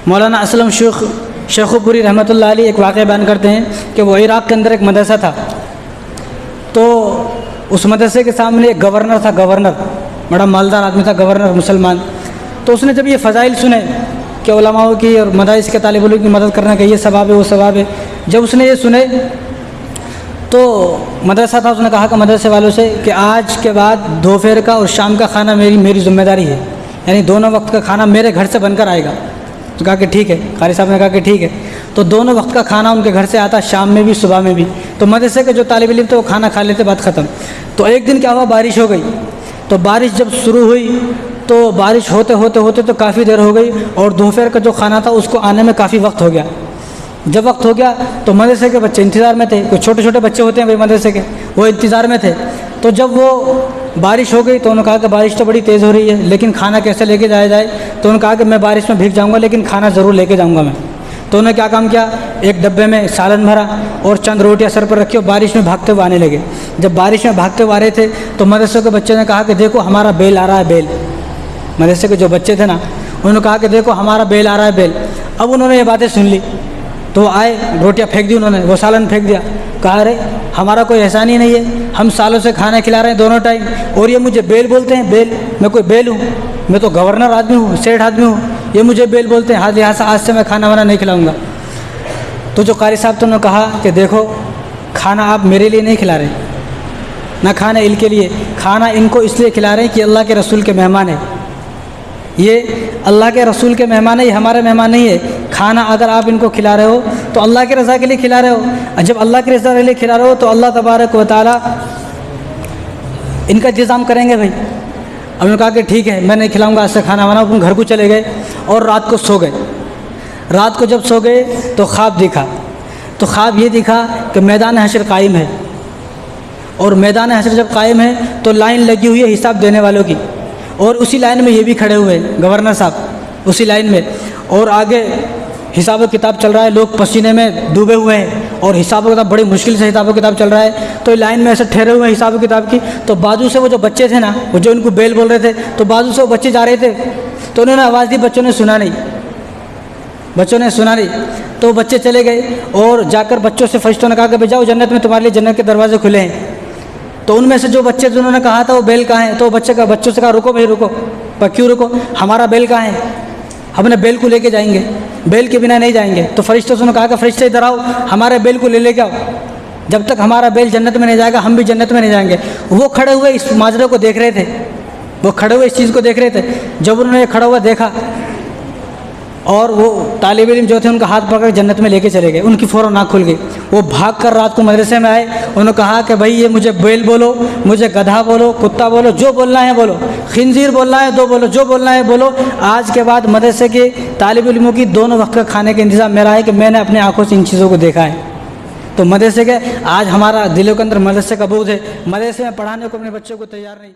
मौलाना असलम शेखुपुरी रहमतुल्लाह अलैह एक वाक़या बयान करते हैं कि वो इराक़ के अंदर एक मदरसा था। तो उस मदरसे के सामने एक गवर्नर था, गवर्नर बड़ा मालदार आदमी था, गवर्नर मुसलमान। तो उसने जब ये फ़ज़ाइल सुने कि उलमाओं की और मदारिस के तालिब इल्म की मदद करने का ये सवाब है वो सवाब है, जब उसने ये सुने तो मदरसा था, उसने कहा कि मदरसे वालों से कि आज के बाद दोपहर का और शाम का खाना मेरी ज़िम्मेदारी है, यानी दोनों वक्त का खाना मेरे घर से बनकर आएगा। तो कहा कि ठीक है, कारी साहब ने कहा कि ठीक है। तो दोनों वक्त का खाना उनके घर से आता, शाम में भी सुबह में भी। तो मदरसे के जो तालिब इल्म थे वो खाना खा लेते, बात ख़त्म। तो एक दिन क्या हुआ, बारिश हो गई। तो बारिश जब शुरू हुई तो बारिश होते होते होते तो काफ़ी देर हो गई और दोपहर का जो खाना था उसको आने में काफ़ी वक्त हो गया। जब वक्त हो गया तो मदरसे के बच्चे इंतज़ार में थे, कुछ छोटे छोटे बच्चे होते हैं भाई मदरसे के, वो इंतज़ार में थे। तो जब वो बारिश हो गई तो उन्होंने कहा कि बारिश तो बड़ी तेज़ हो रही है, लेकिन खाना कैसे लेके जाया जाए। तो उन्होंने कहा कि मैं बारिश में भीग जाऊँगा लेकिन खाना ज़रूर लेके जाऊँगा मैं। तो उन्होंने क्या काम किया, एक डब्बे में सालन भरा और चंद रोटियां सर पर रखी और बारिश में भागते हुए आने लगे। जब बारिश में भागते हुए आ रहे थे तो मदरसे के बच्चे ने कहा कि देखो हमारा बेल आ रहा है, बेल। मदरसे के जो बच्चे थे ना, उन्होंने कहा कि देखो हमारा बेल आ रहा है, बेल। अब उन्होंने ये बातें सुन ली तो आए, रोटियां फेंक दी उन्होंने, वो सालन फेंक दिया। कहा अरे हमारा कोई एहसान ही नहीं है, हम सालों से खाना खिला रहे हैं दोनों टाइम, और ये मुझे बेल बोलते हैं। बेल, मैं कोई बेल हूँ? मैं तो गवर्नर आदमी हूँ, सेठ आदमी हूँ, ये मुझे बेल बोलते हैं। आज से मैं खाना वाना नहीं खिलाऊँगा। तो जो कारी साहब तो उन्होंने कहा कि देखो खाना आप मेरे लिए नहीं खिला रहे, ना खाना इनके लिए, खाना इनको इसलिए खिला रहे हैं कि अल्लाह के रसूल के मेहमान है। ये अल्लाह के रसूल के मेहमान है, ये हमारे मेहमान नहीं है। खाना अगर आप इनको खिला रहे हो तो अल्लाह के रज़ा के लिए खिला रहे हो। जब अल्लाह की रज़ा के लिए खिला रहे हो तो अल्लाह तबारक व तआला इनका इंतज़ाम करेंगे भाई। अब उन्होंने कहा कि ठीक है मैं नहीं खिलाऊँगा आज से खाना वाना। अपन घर को चले गए और रात को सो गए। रात को जब सो गए तो ख्वाब दिखा। तो ख्वाब ये दिखा कि मैदान हशर कायम है, और मैदान हशर जब कायम है तो लाइन लगी हुई है हिसाब देने वालों की, और उसी लाइन में ये भी खड़े हुए हैं गवर्नर साहब, उसी लाइन में। और आगे हिसाब किताब चल रहा है, लोग पसीने में डूबे हुए हैं और हिसाब किताब बड़ी मुश्किल से हिसाब किताब चल रहा है। तो लाइन में ऐसे ठहरे हुए हैं हिसाब किताब की। तो बाजू से वो जो बच्चे थे ना, वो जो इनको बेल बोल रहे थे, तो बाजू से वो बच्चे जा रहे थे। तो उन्होंने आवाज़ दी, बच्चों ने सुना नहीं, बच्चों ने सुना नहीं। तो बच्चे चले गए और जाकर बच्चों से फरिश्तों ने कहा कि जाओ जन्नत में तुम्हारे लिए जन्नत के दरवाजे खुले हैं। तो उनमें से जो बच्चे जिन्होंने कहा था वो बेल कहाँ है, तो बच्चों से कहा रुको भाई रुको। पर क्यों रुको, हमारा बेल कहाँ है, अपने बेल को लेके जाएंगे, बेल के बिना नहीं जाएंगे। तो फरिश्तों से कहा कि फरिश्ते इधर आओ, हमारे बेल को लेके आओ, जब तक हमारा बेल जन्नत में नहीं जाएगा हम भी जन्नत में नहीं जाएंगे। वो खड़े हुए इस माजरे को देख रहे थे, वो खड़े हुए इस चीज़ को देख रहे थे। जब उन्होंने खड़ा हुआ देखा और वो तालिब इल्म जो थे उनका हाथ पकड़ जन्नत में लेके चले गए, उनकी फ़ौरन आँख खुल गई। वो भाग कर रात को मदरसे में आए, उन्होंने कहा कि भाई ये मुझे बेल बोलो, मुझे गधा बोलो, कुत्ता बोलो, जो बोलना है बोलो, खिंजीर बोलना है दो बोलो, जो बोलना है बोलो। आज के बाद मदरसे के तालिब इल्मों की दोनों वक्त का खाने का इंतज़ाम मेरा है कि मैंने अपने आँखों से इन चीज़ों को देखा है। तो मदरसे के आज हमारा दिलों के अंदर मदरसे का बोझ है, मदरसे में पढ़ाने को अपने बच्चों को तैयार नहीं।